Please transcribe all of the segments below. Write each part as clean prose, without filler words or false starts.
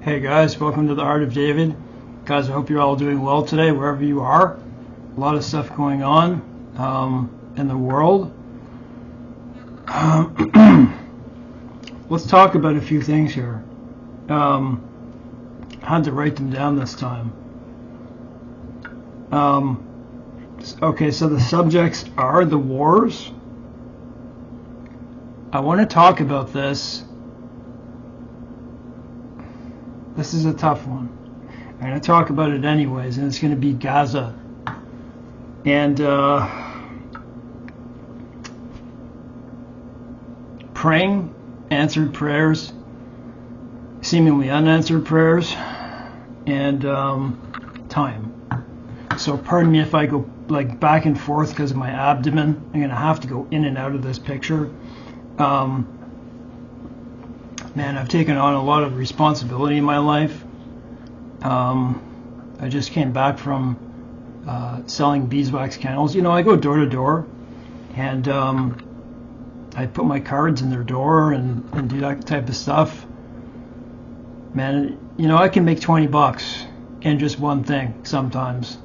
Hey guys, welcome to the Art of David. Guys, I hope you're all doing well today, wherever you are. A lot of stuff going on in the world. Let's talk about a few things here. I had to write them down this time. Okay, so the subjects are the wars. I want to talk about this. This is a tough one. I'm going to talk about it anyways, and it's going to be Gaza. And praying, answered prayers, seemingly unanswered prayers, and time. So pardon me if I go like back and forth because of my abdomen. I'm going to have to go in and out of this picture. Man, I've taken on a lot of responsibility in my life. I just came back from selling beeswax candles. You know, I go door to door, and I put my cards in their door and do that type of stuff. Man, you know, I can make $20 in just one thing sometimes.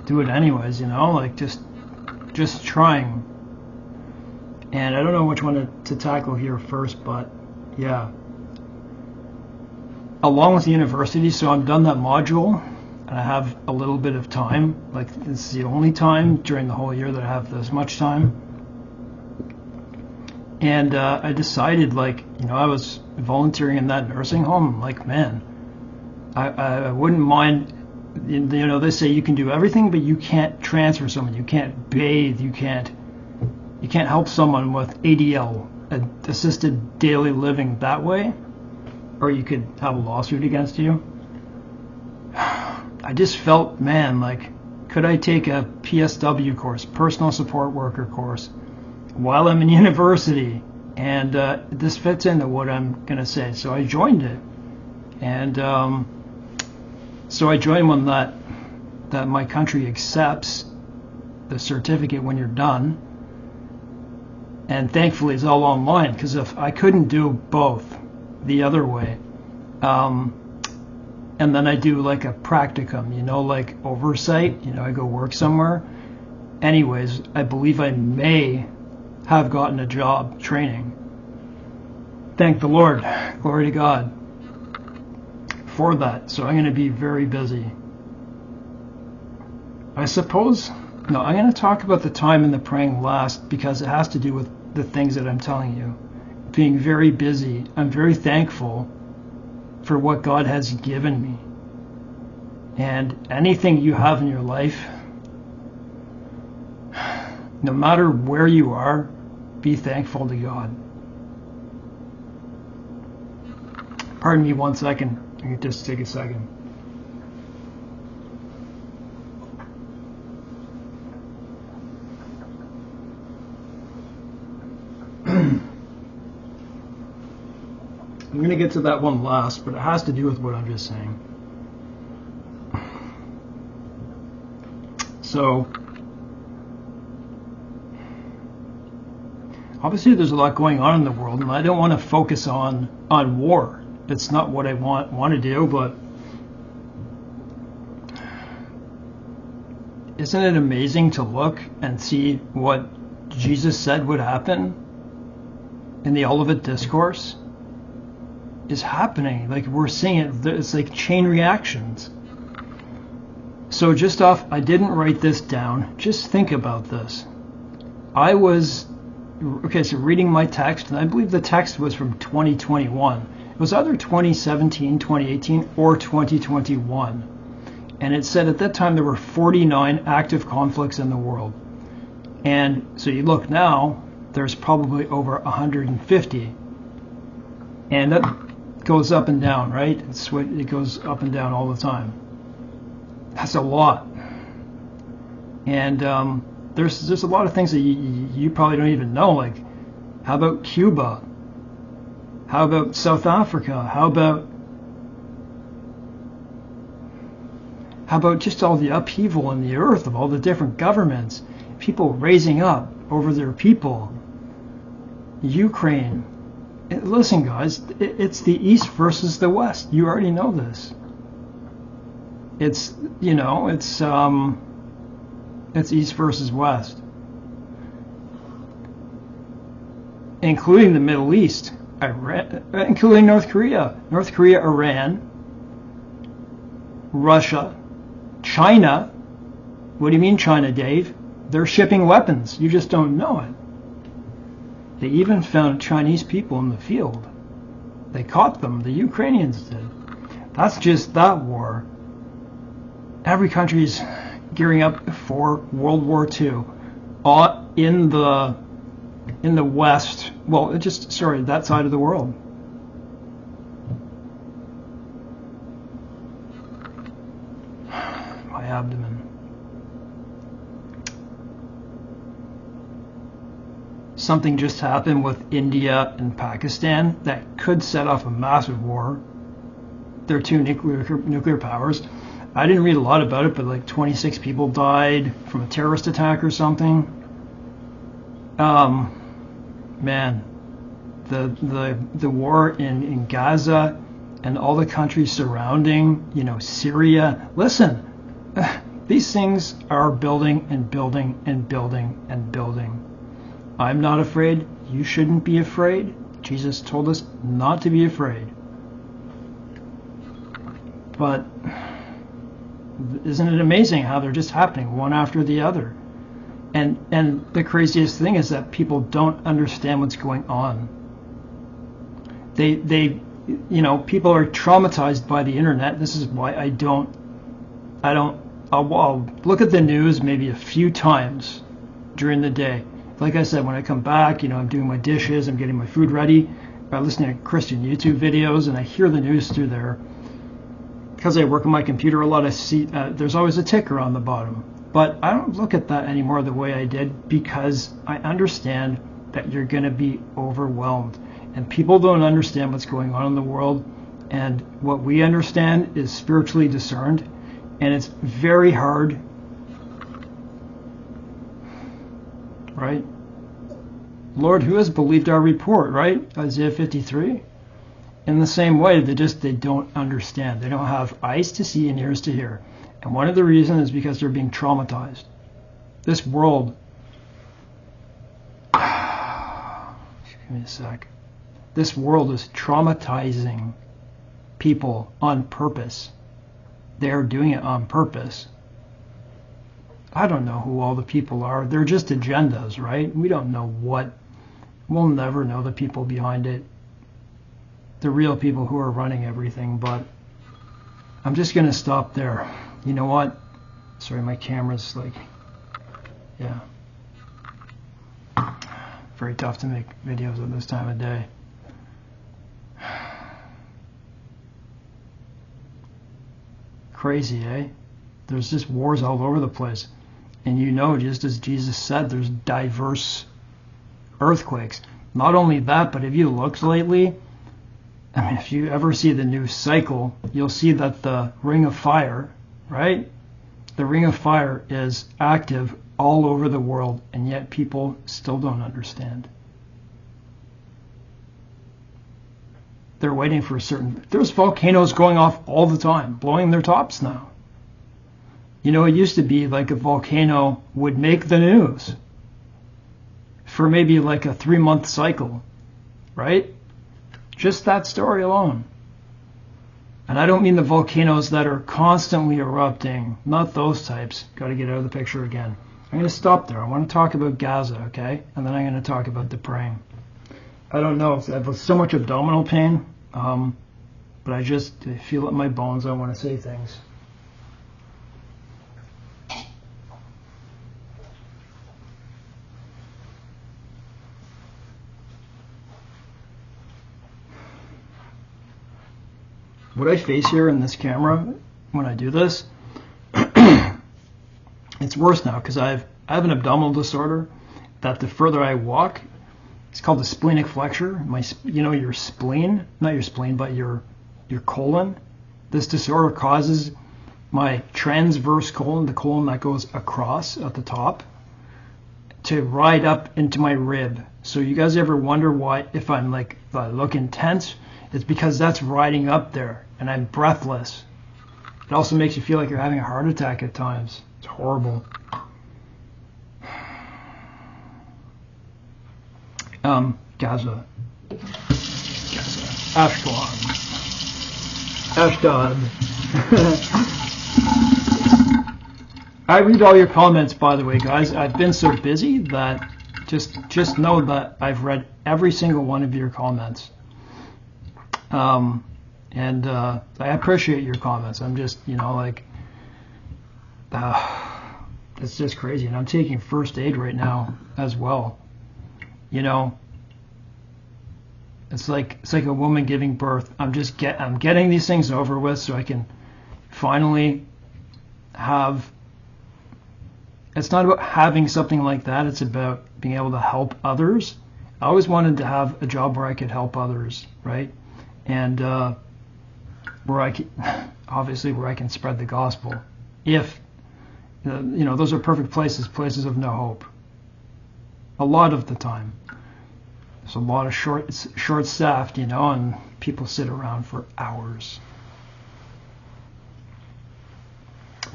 Do it anyways, you know, like just trying. And I don't know which one to tackle here first, but yeah. Along with the university, so I'm done that module, and I have a little bit of time. Like, it's the only time during the whole year that I have this much time. And I decided, like, you know, I was volunteering in that nursing home. I'm like, man, I wouldn't mind. You know, they say you can do everything, but you can't transfer someone. You can't bathe. You can't help someone with ADL, assisted daily living, that way, or you could have a lawsuit against you. I just felt, man, like, could I take a PSW course, personal support worker course, while I'm in university? And this fits into what I'm going to say. So I joined it. And so I joined one that my country accepts the certificate when you're done. And thankfully it's all online, because if I couldn't do both the other way, and then I do like a practicum, you know, like oversight, you know, I go work somewhere. Anyways, I believe I may have gotten a job training. Thank the Lord, glory to God for that. So I'm going to be very busy. I suppose, no, I'm going to talk about the time and the praying last, because it has to do with the things that I'm telling you. Being very busy. I'm very thankful for what God has given me. And anything you have in your life, no matter where you are, be thankful to God. Pardon me 1 second. I can just take a second. I'm going to get to that one last, but it has to do with what I'm just saying. So, obviously there's a lot going on in the world, and I don't want to focus on war. It's not what I want to do, but isn't it amazing to look and see what Jesus said would happen in the Olivet Discourse is happening? Like, we're seeing it. It's like chain reactions. So just off, I didn't write this down. Just think about this. I was, okay, so reading my text, and I believe the text was from 2021. It was either 2017, 2018, or 2021. And it said at that time there were 49 active conflicts in the world. And so you look now, there's probably over 150. And that goes up and down, right? It goes up and down all the time. That's a lot. And there's a lot of things that you probably don't even know. Like, how about Cuba? How about South Africa? How about just all the upheaval in the earth of all the different governments, people raising up over their people? Ukraine, Listen, guys, it's the East versus the West. You already know this. It's, you know, it's East versus West, including the Middle East, Iran, including North Korea, Iran, Russia, China. What do you mean China, Dave? They're shipping weapons. You just don't know it. They even found Chinese people in the field. They caught them. The Ukrainians did. That's just that war. Every country's gearing up for World War II. In the West. Well, that side of the world. My abdomen. Something just happened with India and Pakistan that could set off a massive war. They're two nuclear powers. I didn't read a lot about it, but like 26 people died from a terrorist attack or something. Man, the war in Gaza and all the countries surrounding, you know, Syria. Listen, these things are building and building and building and building. I'm not afraid. You shouldn't be afraid. Jesus told us not to be afraid. But isn't it amazing how they're just happening one after the other? And the craziest thing is that people don't understand what's going on. They you know, people are traumatized by the internet. This is why I'll look at the news maybe a few times during the day. Like I said, when I come back, you know, I'm doing my dishes, I'm getting my food ready, I'm listening to Christian YouTube videos, and I hear the news through there. Because I work on my computer a lot, I see there's always a ticker on the bottom. But I don't look at that anymore the way I did, because I understand that you're going to be overwhelmed. And people don't understand what's going on in the world. And what we understand is spiritually discerned. And it's very hard. Right? Lord, who has believed our report, right? Isaiah 53. In the same way, they don't understand. They don't have eyes to see and ears to hear. And one of the reasons is because they're being traumatized. This world, give me a sec. This world is traumatizing people on purpose. They're doing it on purpose. I don't know who all the people are. They're just agendas, right? We don't know what. We'll never know the people behind it. The real people who are running everything, but I'm just going to stop there. You know what? Sorry, my camera's like, yeah. Very tough to make videos at this time of day. Crazy, eh? There's just wars all over the place. And you know, just as Jesus said, there's diverse earthquakes. Not only that, but if you looked lately, I mean, if you ever see the news cycle, you'll see that the ring of fire, right? The ring of fire is active all over the world, and yet people still don't understand. They're waiting for there's volcanoes going off all the time, blowing their tops now. You know, it used to be like a volcano would make the news for maybe like a 3-month cycle, right? Just that story alone. And I don't mean the volcanoes that are constantly erupting, not those types. Got to get out of the picture again. I'm going to stop there. I want to talk about Gaza, okay? And then I'm going to talk about the praying. I don't know if I have so much abdominal pain, but I feel it in my bones. I want to say things. What I face here in this camera when I do this, it's worse now because I have an abdominal disorder that the further I walk, it's called the splenic flexure. Your spleen, not your spleen, but your colon. This disorder causes my transverse colon, the colon that goes across at the top, to ride up into my rib. So you guys ever wonder why, if I'm like, if I look intense, it's because that's riding up there and I'm breathless. It also makes you feel like you're having a heart attack at times. It's horrible. Gaza. Ashkelon. Ashdod. I read all your comments, by the way, guys. I've been so busy that just know that I've read every single one of your comments. And I appreciate your comments. I'm just, like, it's just crazy. And I'm taking first aid right now as well. It's like a woman giving birth. I'm getting these things over with so I can finally have. It's not about having something like that. It's about being able to help others. I always wanted to have a job where I could help others, right? And where I can, obviously, where I can spread the gospel. If those are perfect places of no hope. A lot of the time. There's a lot of short-staffed, and people sit around for hours.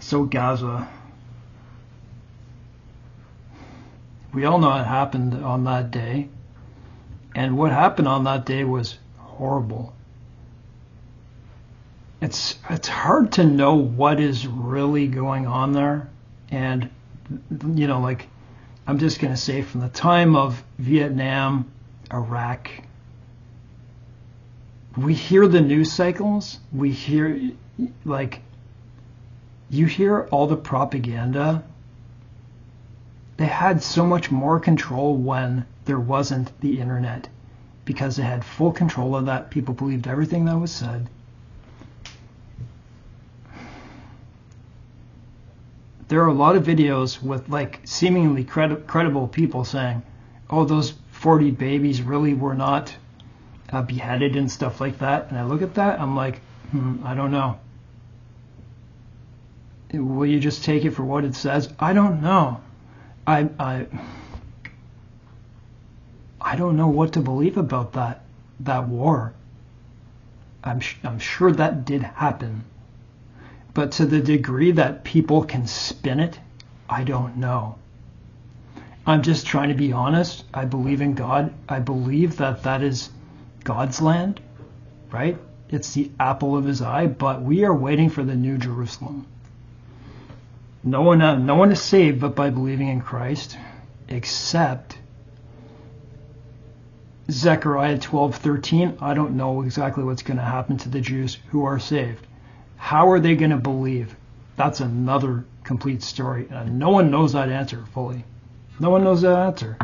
So Gaza. We all know what happened on that day. And what happened on that day was horrible. It's hard to know what is really going on there. And, like, I'm just going to say from the time of Vietnam, Iraq, we hear the news cycles. We hear, you hear all the propaganda. They had so much more control when there wasn't the internet, because they had full control of that. People believed everything that was said. There are a lot of videos with seemingly credible people saying, oh, those 40 babies really were not beheaded and stuff like that. And I look at that, I'm like, I don't know. Will you just take it for what it says? I don't know. I don't know what to believe about that war. I'm sure that did happen, but to the degree that people can spin it, I don't know. I'm just trying to be honest. I believe in God. I believe that is God's land, right? It's the apple of his eye, but we are waiting for the new Jerusalem. No one is saved but by believing in Christ, except Zechariah 12:13. I don't know exactly what's going to happen to the Jews who are saved. How are they going to believe? That's another complete story. And no one knows that answer fully. No one knows that answer.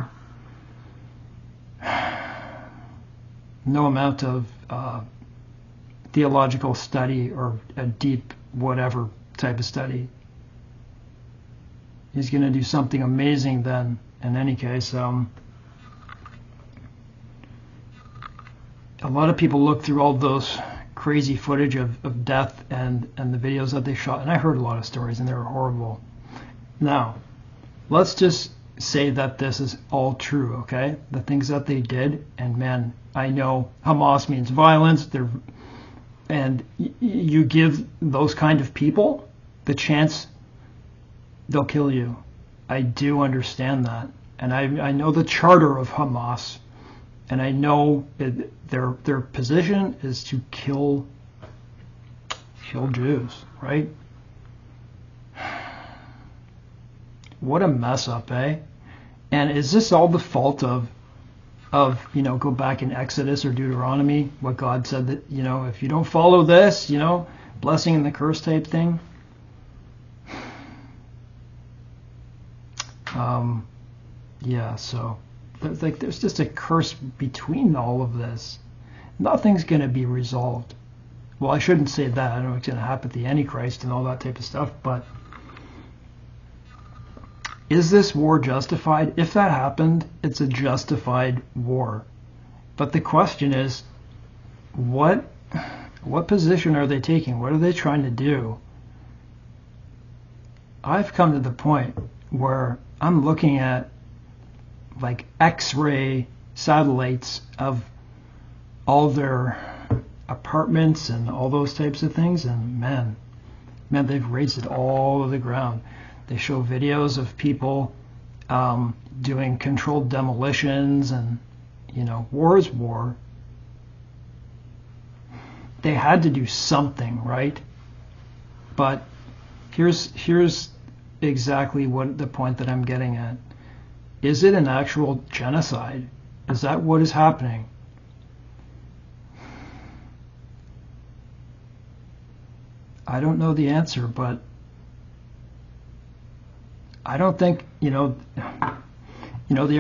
No amount of theological study or a deep whatever type of study. He's going to do something amazing then. In any case, a lot of people look through all those crazy footage of death and the videos that they shot, and I heard a lot of stories, and they were horrible. Now, let's just say that this is all true, okay? The things that they did, and man, I know Hamas means violence, and you give those kind of people the chance, they'll kill you. I do understand that. And I know the charter of Hamas, and I know their position is to kill Jews, right? What a mess up, eh? And is this all the fault of go back in Exodus or Deuteronomy, what God said that, if you don't follow this, blessing and the curse type thing? Yeah, so there's just a curse between all of this. Nothing's going to be resolved. Well, I shouldn't say that. I don't know what's going to happen to the Antichrist and all that type of stuff, but is this war justified? If that happened, it's a justified war. But the question is, what position are they taking? What are they trying to do? I've come to the point where I'm looking at like X-ray satellites of all their apartments and all those types of things, and man, they've razed it all to the ground. They show videos of people doing controlled demolitions, and war is war. They had to do something, right? But here's exactly what the point that I'm getting at. Is it an actual genocide? Is that what is happening? I don't know the answer, but I don't think, the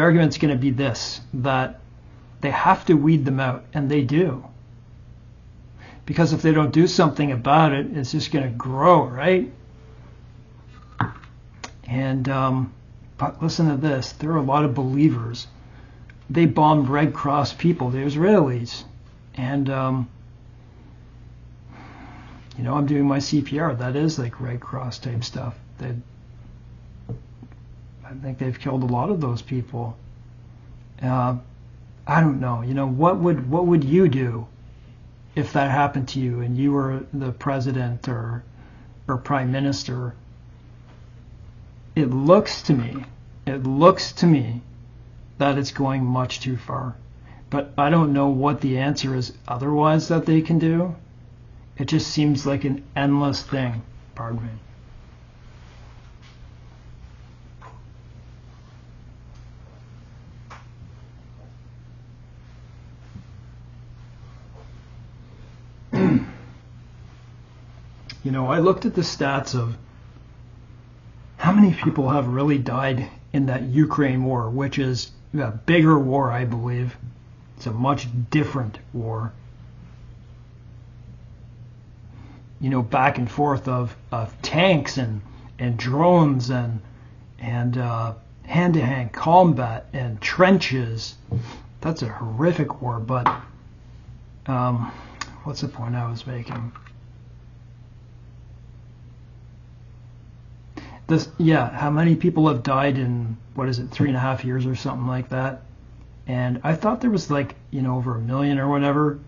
argument's going to be this, that they have to weed them out, and they do. Because if they don't do something about it, it's just going to grow, right? And but listen to this. There are a lot of believers. They bombed Red Cross people, the Israelis. And, I'm doing my CPR. That is like Red Cross type stuff. I think they've killed a lot of those people. I don't know. What would you do if that happened to you and you were the president or prime minister? It looks to me that it's going much too far. But I don't know what the answer is otherwise that they can do. It just seems like an endless thing. Pardon me. I looked at the stats of how many people have really died in that Ukraine war, which is a bigger war, I believe. It's a much different war. Back and forth of tanks and drones and hand-to-hand combat and trenches. That's a horrific war, but what's the point I was making? How many people have died in, 3.5 years or something like that? And I thought there was over 1 million or whatever,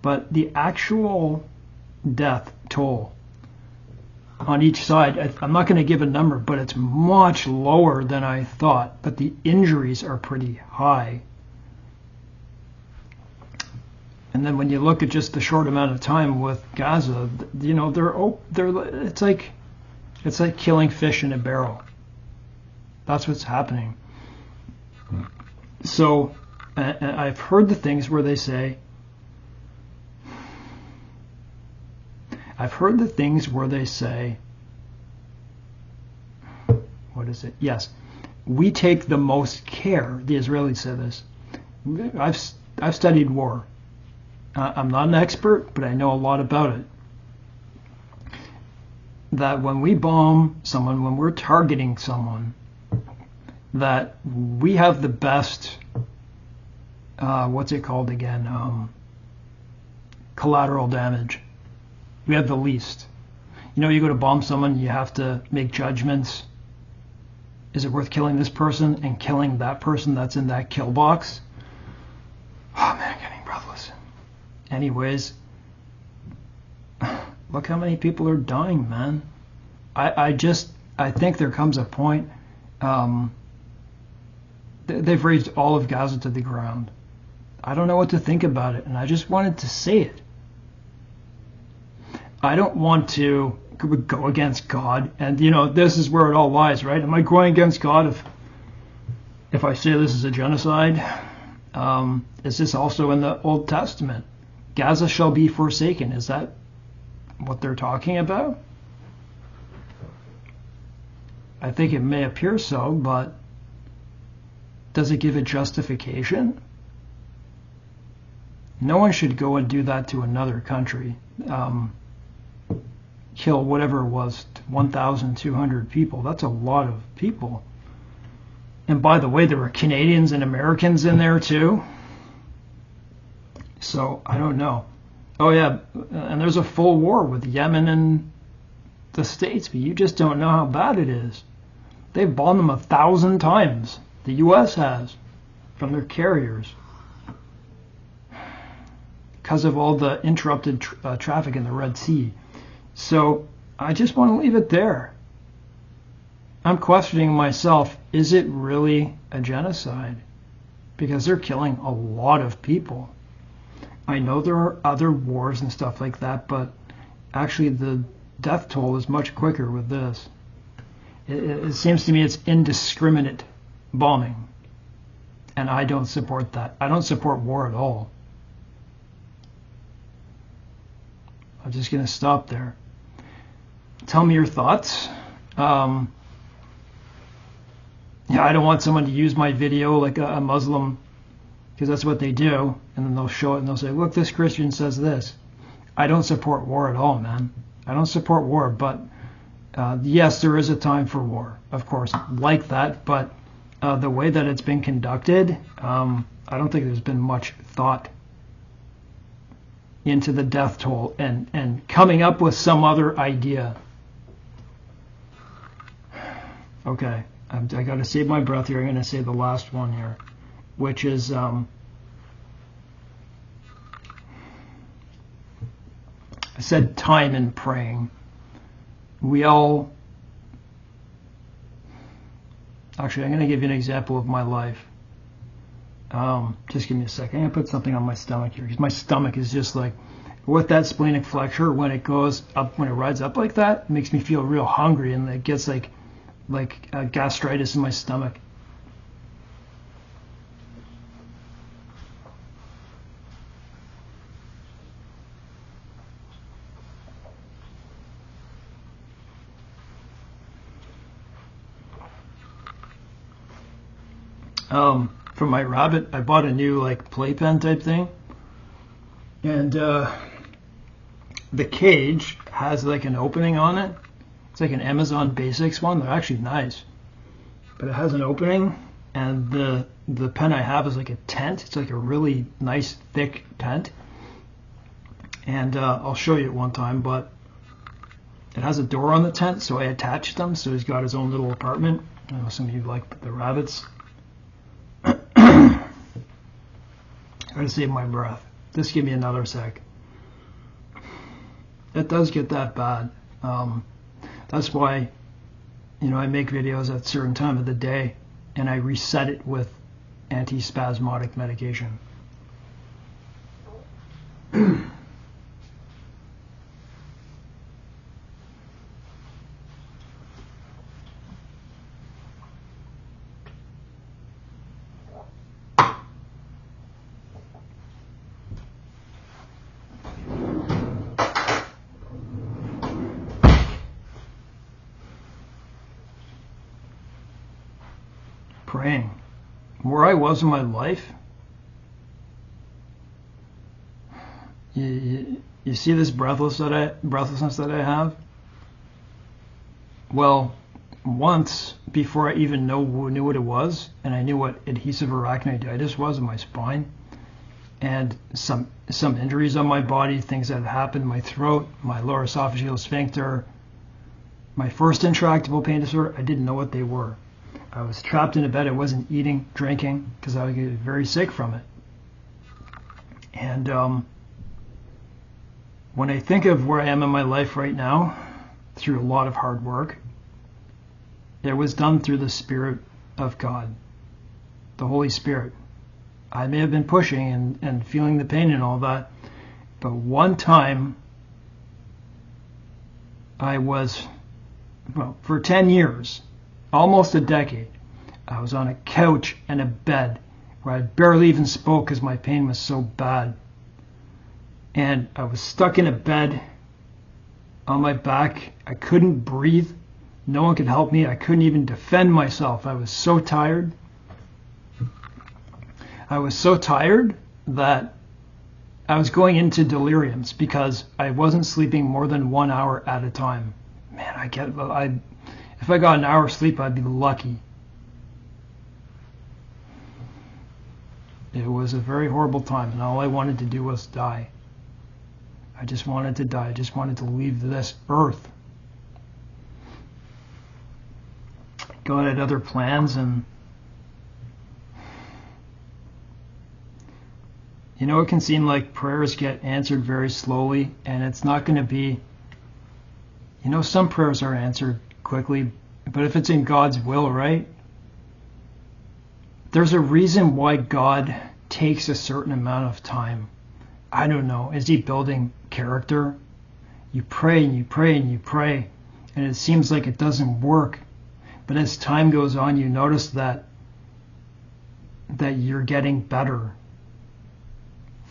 but the actual death toll on each side, I'm not going to give a number, but it's much lower than I thought, but the injuries are pretty high. And then when you look at just the short amount of time with Gaza, it's like killing fish in a barrel. That's what's happening. So I've heard the things where they say, what is it? Yes, we take the most care. The Israelis say this. I've studied war. I'm not an expert, but I know a lot about it. That when we bomb someone, when we're targeting someone, that we have the best, what's it called again? Collateral damage. We have the least. You go to bomb someone, you have to make judgments. Is it worth killing this person and killing that person that's in that kill box? Oh man, I'm getting breathless. Anyways, look how many people are dying, man. I think there comes a point, they've raised all of Gaza to the ground. I don't know what to think about it, and I just wanted to say it. I don't want to go against God, and this is where it all lies, right? Am I going against God if I say this is a genocide? Is this also in the Old Testament? Gaza shall be forsaken. Is that what they're talking about? I think it may appear so, but does it give a justification? No one should go and do that to another country. Kill whatever it was, 1,200 people. That's a lot of people. And by the way, there were Canadians and Americans in there too. So I don't know. Oh yeah, and there's a full war with Yemen and the States, but you just don't know how bad it is. They've bombed them 1,000 times. The U.S. has. from their carriers because of all the interrupted traffic in the Red Sea. So I just want to leave it there. I'm questioning myself, is it really a genocide? Because they're killing a lot of people. I know there are other wars and stuff like that, but actually the death toll is much quicker with this. It seems to me it's indiscriminate bombing. And I don't support that. I don't support war at all. I'm just going to stop there. Tell me your thoughts. Yeah, I don't want someone to use my video like a Muslim, because that's what they do, and then they'll show it and they'll say, look, this Christian says this. I don't support war at all, man. I don't support war, but yes, there is a time for war, of course, like that, but the way that it's been conducted, I don't think there's been much thought into the death toll and coming up with some other idea. Okay. I got to save my breath here. I'm going to say the last one here, which is I said time in praying. We all, actually, I'm going to give you an example of my life. Just give me a second. I'm going to put something on my stomach here, because my stomach is just like, with that splenic flexure, when it goes up, when it rides up like that, it makes me feel real hungry, and it gets like gastritis in my stomach. For my rabbit, I bought a new like playpen type thing, and the cage has like an opening on it. It's like an Amazon Basics one. They're actually nice, but it has an opening, and the pen I have is like a tent. It's like a really nice thick tent, and I'll show you it one time, but it has a door on the tent, so I attached them, so he's got his own little apartment. I know some of you like the rabbits. I gotta save my breath. Just give me another sec. It does get that bad. That's why, I make videos at a certain time of the day, and I reset it with antispasmodic medication. Praying. Where I was in my life, you see this breathlessness that I have? Well, once, before I even knew what it was, and I knew what adhesive arachnoiditis was in my spine, and some injuries on my body, things that had happened, my throat, my lower esophageal sphincter, my first intractable pain disorder, I didn't know what they were. I was trapped in a bed. I wasn't eating, drinking, because I would get very sick from it. And when I think of where I am in my life right now, through a lot of hard work, it was done through the Spirit of God, the Holy Spirit. I may have been pushing and feeling the pain and all that, but one time I was, for 10 years, almost a decade, I was on a couch and a bed where I barely even spoke because my pain was so bad. And I was stuck in a bed on my back. I couldn't breathe. No one could help me. I couldn't even defend myself. I was so tired. I was so tired that I was going into deliriums because I wasn't sleeping more than 1 hour at a time. Man, if I got an hour's sleep, I'd be lucky. It was a very horrible time, and all I wanted to do was die. I just wanted to die. I just wanted to leave this earth. God had other plans, and You know, it can seem like prayers get answered very slowly, and it's not going to be, you know, some prayers are answered quickly, but if it's in God's will, right? There's a reason why God takes a certain amount of time. I don't know. Is he building character? You pray and you pray and you pray, and it seems like it doesn't work. But as time goes on, you notice that you're getting better.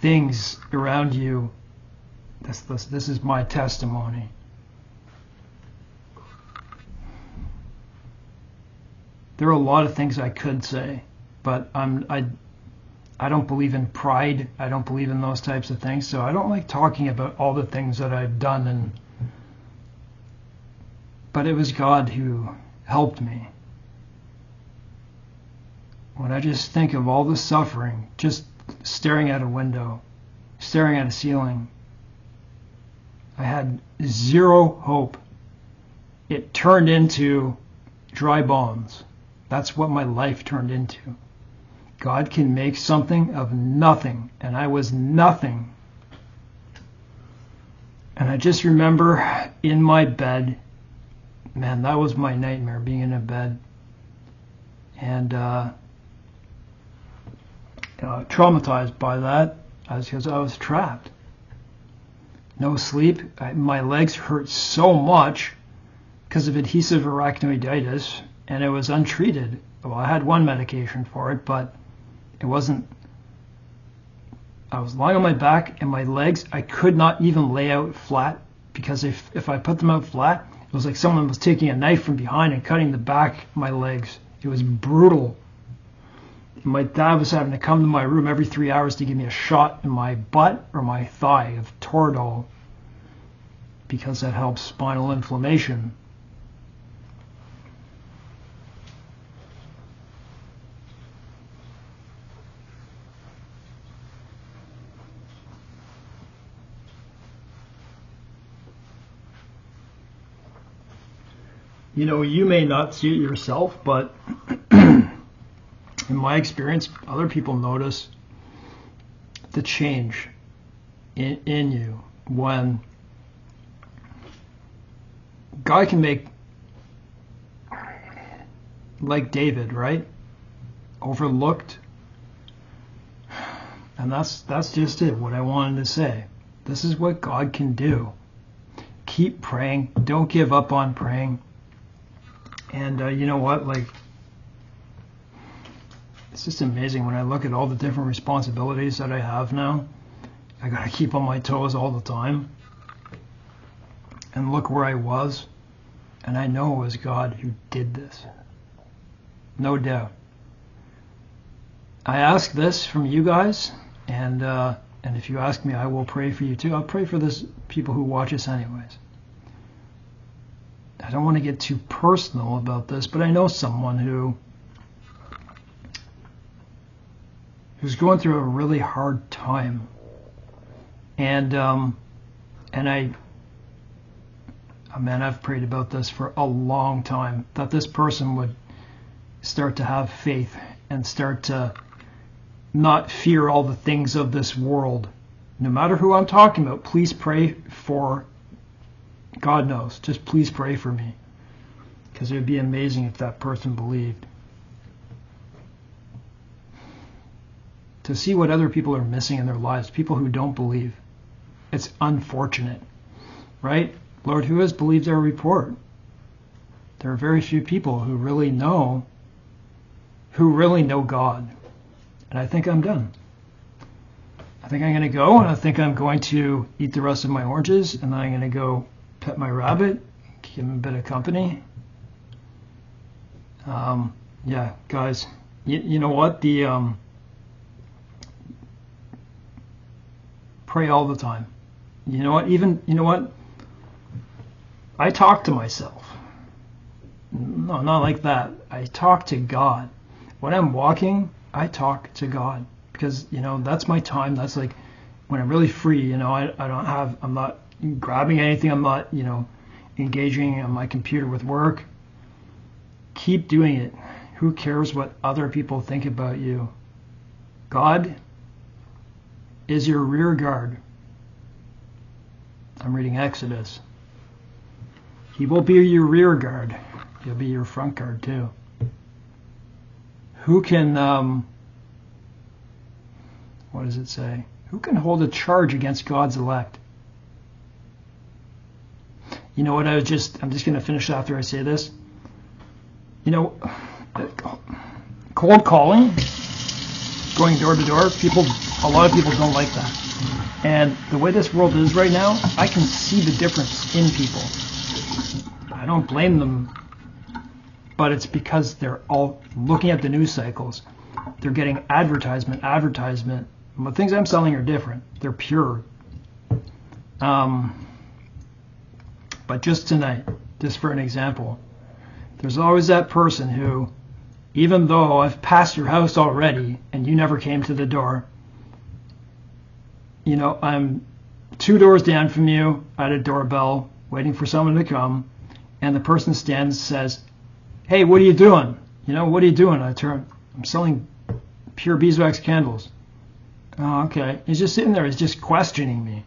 Things around you, this is my testimony. There are a lot of things I could say, but I don't believe in pride. I don't believe in those types of things, so I don't like talking about all the things that I've done. But it was God who helped me. When I just think of all the suffering, just staring at a window, staring at a ceiling, I had zero hope. It turned into dry bones. That's what my life turned into. God can make something of nothing, and I was nothing. And I just remember in my bed, man, that was my nightmare, being in a bed. And traumatized by that, because I was trapped. No sleep. My legs hurt so much because of adhesive arachnoiditis, and it was untreated. Well, I had one medication for it, but it wasn't. I was lying on my back, and my legs, I could not even lay out flat, because if I put them out flat, it was like someone was taking a knife from behind and cutting the back of my legs. It was brutal. My dad was having to come to my room every 3 hours to give me a shot in my butt or my thigh of Toradol, because that helps spinal inflammation. You know, you may not see it yourself, but in my experience, other people notice the change in you when God can make, like David, right? Overlooked. And that's just it, what I wanted to say. This is what God can do. Keep praying. Don't give up on praying. And you know what? Like, it's just amazing when I look at all the different responsibilities that I have now. I gotta keep on my toes all the time. And look where I was. And I know it was God who did this. No doubt. I ask this from you guys, and if you ask me, I will pray for you too. I'll pray for this people who watch us anyways. I don't want to get too personal about this, but I know someone who's going through a really hard time, and I've prayed about this for a long time, that this person would start to have faith and start to not fear all the things of this world. No matter who I'm talking about, please pray for. God knows. Just please pray for me, because it would be amazing if that person believed. To see what other people are missing in their lives, people who don't believe, it's unfortunate, right? Lord, who has believed our report? There are very few people who really know God. And I think I'm done. I think I'm going to go, and I think I'm going to eat the rest of my oranges, and then I'm going to go pet my rabbit, give him a bit of company. Yeah, guys, you know what? Pray all the time. You know what? I talk to myself. No, not like that. I talk to God. When I'm walking, I talk to God, because, that's my time. That's like when I'm really free, I'm not grabbing anything. I'm not, engaging on my computer with work. Keep doing it. Who cares what other people think about you? God is your rear guard. I'm reading Exodus. He will be your rear guard. He'll be your front guard too. Who can, what does it say? Who can hold a charge against God's elect? You know what, I'm just going to finish after I say this. You know, cold calling, going door to door, a lot of people don't like that. And the way this world is right now, I can see the difference in people. I don't blame them, but it's because they're all looking at the news cycles. They're getting advertisement. The things I'm selling are different. They're pure. But just tonight, just for an example, there's always that person who, even though I've passed your house already and you never came to the door, you know, I'm 2 doors down from you at a doorbell waiting for someone to come, and the person stands and says, "Hey, what are you doing? You know, what are you doing?" I turn, "I'm selling pure beeswax candles." "Oh, okay." He's just sitting there. He's just questioning me.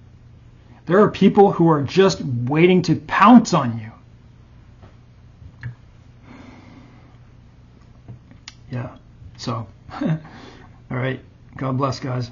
There are people who are just waiting to pounce on you. Yeah. So, all right. God bless, guys.